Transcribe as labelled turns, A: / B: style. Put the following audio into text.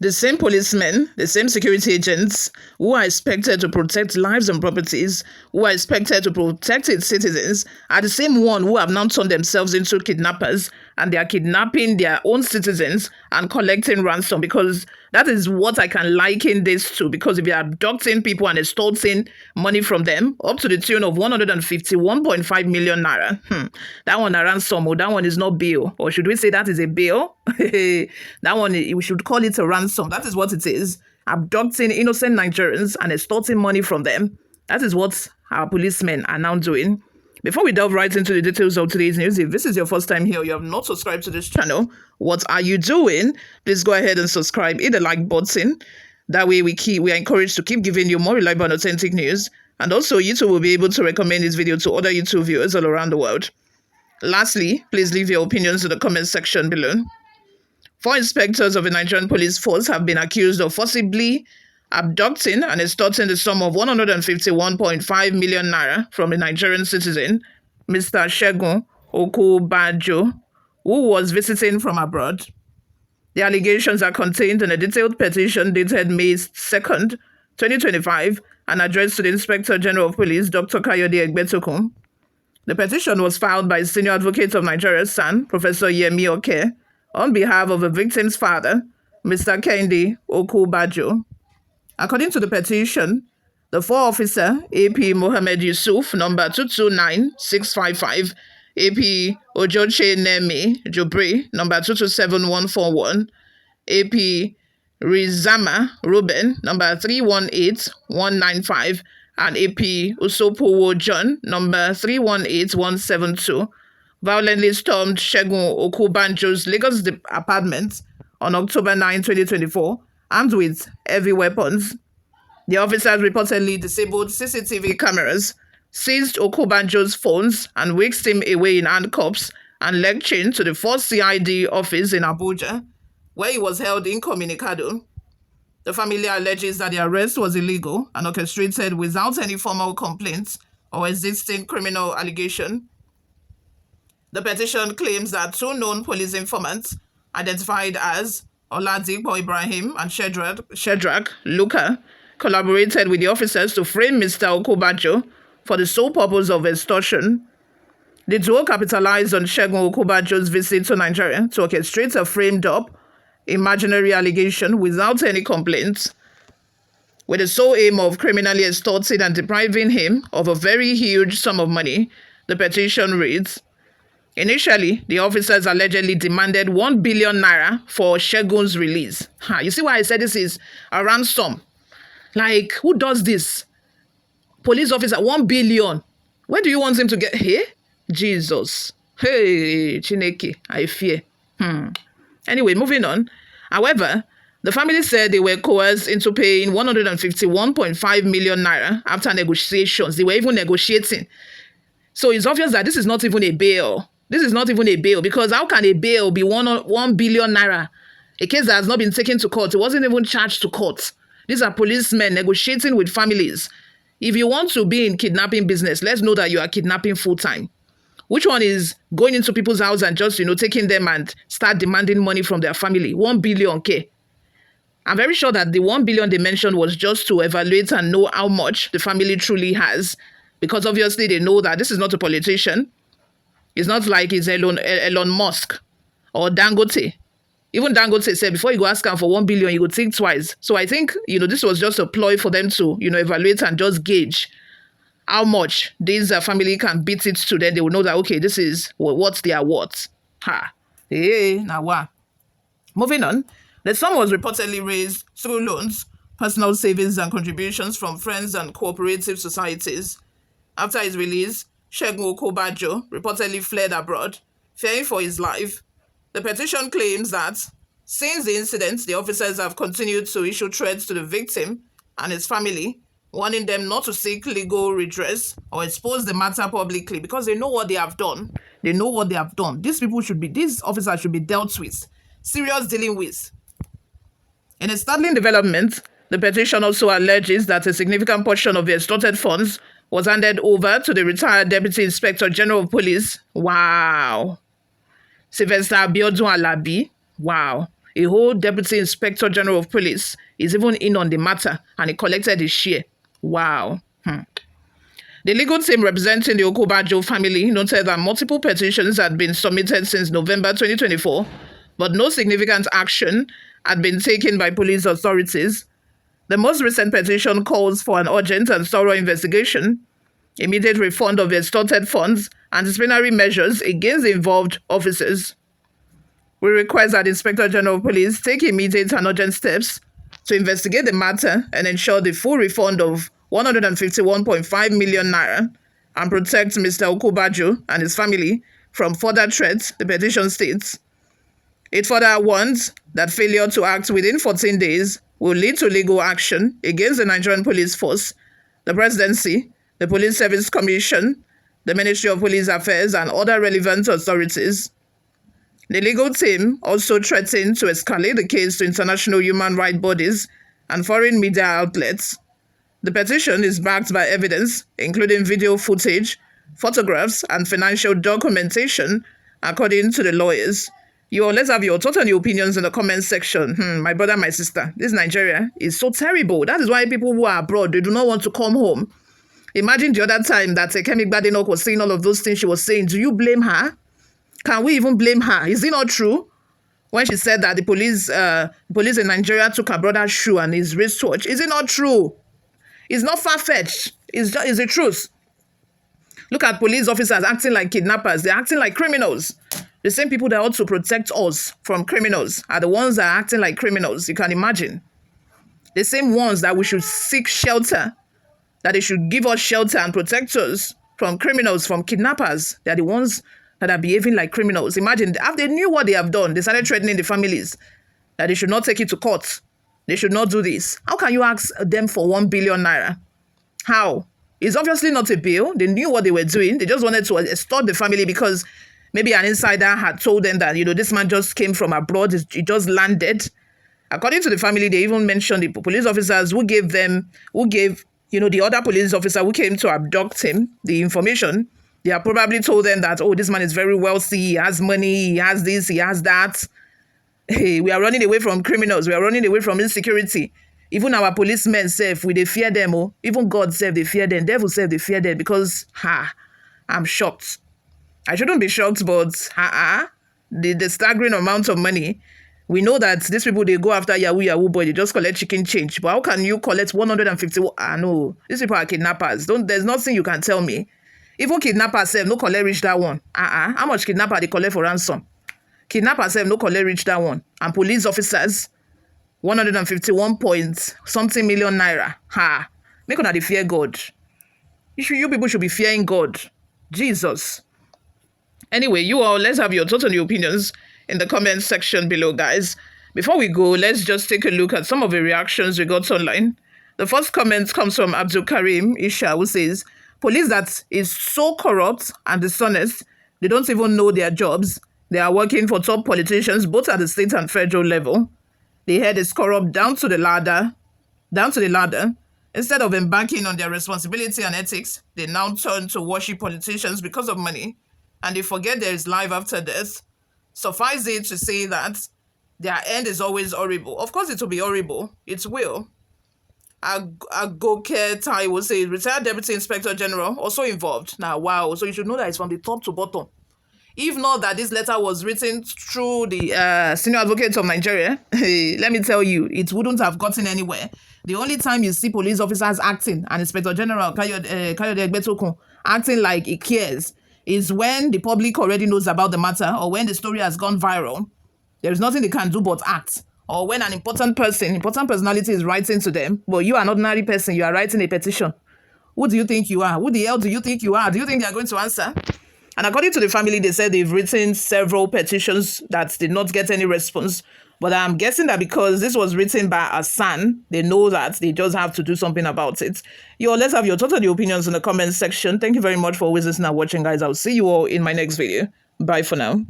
A: The same policemen, the same security agents who are expected to protect lives and properties, who are expected to protect its citizens, are the same one who have now turned themselves into kidnappers, and they are kidnapping their own citizens and collecting ransom, because that is what I can liken this to. Because if you're abducting people and extorting money from them up to the tune of 151.5 million naira, that one a ransom, or that one is not bail, or should we say that is a bail? That one, we should call it a ransom. That is what it is. Abducting innocent Nigerians and extorting money from them. That is what our policemen are now doing. Before we delve right into the details of today's news, if this is your first time here, you have not subscribed to this channel, what are you doing? Please go ahead and subscribe. Hit the like button. That way we are encouraged to keep giving you more reliable and authentic news. And also, YouTube will be able to recommend this video to other YouTube viewers all around the world. Lastly, please leave your opinions in the comment section below. 4 inspectors of the Nigerian police force have been accused of forcibly abducting and extorting the sum of 151.5 million naira from a Nigerian citizen, Mr. Segun Okubajo, who was visiting from abroad. The allegations are contained in a detailed petition dated May 2nd, 2025, and addressed to the Inspector General of Police, Dr. Kayode Egbetokun. The petition was filed by Senior Advocate of Nigeria's son, Professor Yemi Oke, on behalf of the victim's father, Mr. Kehinde Okubajo. According to the petition, the 4-officer AP Mohammed Yusuf, number 229655, AP Ojoche Nemi Jubri, number 227141, AP Rizama Ruben, number 318195, and AP Usopowo John, number 318172, violently stormed Segun Okubanjo's Lagos apartment on October 9, 2024, armed with heavy weapons. The officers reportedly disabled CCTV cameras, seized Okubanjo's phones, and whisked him away in handcuffs and leg chained to the 4th CID office in Abuja, where he was held incommunicado. The family alleges that the arrest was illegal and orchestrated without any formal complaints or existing criminal allegation. The petition claims that 2 known police informants, identified as Oladipo Ibrahim and Shedrack Luka, collaborated with the officers to frame Mr. Okubajo for the sole purpose of extortion. The duo capitalized on Segun Okubajo's visit to Nigeria to orchestrate a framed-up, imaginary allegation without any complaints, with the sole aim of criminally extorting and depriving him of a very huge sum of money, the petition reads. Initially, the officers allegedly demanded 1 billion naira for Segun's release. You see why I said this is a ransom? Like, who does this? Police officer, 1 billion. Where do you want him to get? Hey, Jesus. Hey, Chineke, I fear. Anyway, moving on. However, the family said they were coerced into paying 151.5 million naira after negotiations. They were even negotiating. So it's obvious that this is not even a bail. This is not even a bail, because how can a bail be 1 billion naira? A case that has not been taken to court. It wasn't even charged to court. These are policemen negotiating with families. If you want to be in kidnapping business, let's know that you are kidnapping full-time. Which one is going into people's house and just, taking them and start demanding money from their family? 1 billion K. I'm very sure that the 1 billion they mentioned was just to evaluate and know how much the family truly has. Because obviously they know that this is not a politician. It's not like it's Elon Musk or Dangote. Even Dangote said before you go ask him for 1 billion, you would think twice. So I think, this was just a ploy for them to, evaluate and just gauge how much this family can beat it to. Then they will know that, okay, this is what they are worth. Hey, now what? Moving on. The sum was reportedly raised through loans, personal savings and contributions from friends and cooperative societies. After his release, Segun Okubajo reportedly fled abroad, fearing for his life. The petition claims that since the incident, the officers have continued to issue threats to the victim and his family, warning them not to seek legal redress or expose the matter publicly, because they know what they have done. They know what they have done. These officers should be dealt with, serious dealing with. In a startling development, the petition also alleges that a significant portion of the extorted funds was handed over to the retired Deputy Inspector General of Police. Wow. Sylvester Abiodun Alabi. Wow. A whole Deputy Inspector General of Police is even in on the matter, and he collected his share. Wow. The legal team representing the Okubajo family noted that multiple petitions had been submitted since November 2024, but no significant action had been taken by police authorities. The most recent petition calls for an urgent and thorough investigation, immediate refund of extorted funds, and disciplinary measures against the involved officers. We request that the Inspector General of Police take immediate and urgent steps to investigate the matter and ensure the full refund of 151.5 million naira and protect Mr. Okubajo and his family from further threats, the petition states. It further warns that failure to act within 14 days will lead to legal action against the Nigerian police force, the presidency, the Police Service Commission, the Ministry of Police Affairs, and other relevant authorities. The legal team also threatened to escalate the case to international human rights bodies and foreign media outlets. The petition is backed by evidence, including video footage, photographs, and financial documentation, according to the lawyers. Let's have your thoughts and your opinions in the comment section. My brother, my sister, this Nigeria is so terrible. That is why people who are abroad, they do not want to come home. Imagine the other time that Kemi Badenoch was saying all of those things she was saying. Do you blame her? Can we even blame her? Is it not true? When she said that the police in Nigeria took her brother's shoe and his wristwatch. Is it not true? It's not far-fetched. It's the truth. Look at police officers acting like kidnappers. They're acting like criminals. The same people that ought to protect us from criminals are the ones that are acting like criminals. You can imagine. The same ones that we should seek shelter, that they should give us shelter and protect us from criminals, from kidnappers. They're the ones that are behaving like criminals. Imagine, after they knew what they have done, they started threatening the families that they should not take it to court. They should not do this. How can you ask them for 1 billion naira? How? It's obviously not a bill. They knew what they were doing. They just wanted to extort the family because maybe an insider had told them that, this man just came from abroad. He just landed. According to the family, they even mentioned the police officers who gave the other police officer who came to abduct him the information. They have probably told them that, this man is very wealthy, he has money, he has this, he has that. Hey, we are running away from criminals, we are running away from insecurity. Even our policemen self, they fear them. Even God self, they fear them. Devil self, they fear them because, I'm shocked. I shouldn't be shocked, but the staggering amount of money. We know that these people, they go after Yahoo boy, they just collect chicken change. But how can you collect 150? No, these people are kidnappers. There's nothing you can tell me. Even kidnappers self, no collect reach that one. How much kidnapper they collect for ransom? Kidnappers self, no collect reach that one. And police officers, 151 point something million naira. Make una dey fear God. You people should be fearing God. Jesus. Anyway, let's have your thoughts and your opinions in the comment section below, guys. Before we go, let's just take a look at some of the reactions we got online. The first comment comes from Abdul Karim Isha, who says, police that is so corrupt and dishonest, they don't even know their jobs. They are working for top politicians, both at the state and federal level. The head is corrupt down to the ladder. Instead of embarking on their responsibility and ethics, they now turn to worship politicians because of money, and they forget there is life after death. Suffice it to say that their end is always horrible. Of course, it will be horrible. It will. Agoke Taiwo says, retired Deputy Inspector General also involved. Now, wow. So you should know that it's from the top to bottom. If not that this letter was written through the senior advocate of Nigeria, let me tell you, it wouldn't have gotten anywhere. The only time you see police officers acting, and Inspector General Kayode Egbetokun acting like he cares, is when the public already knows about the matter or when the story has gone viral. There is nothing they can do but act. Or when an important personality is writing to them, but you are an ordinary person, you are writing a petition. Who do you think you are? Who the hell do you think you are? Do you think they are going to answer? And according to the family, they said they've written several petitions that did not get any response. But I'm guessing that because this was written by a son, they know that they just have to do something about it. Let's have your total opinions in the comment section. Thank you very much for always listening and watching, guys. I'll see you all in my next video. Bye for now.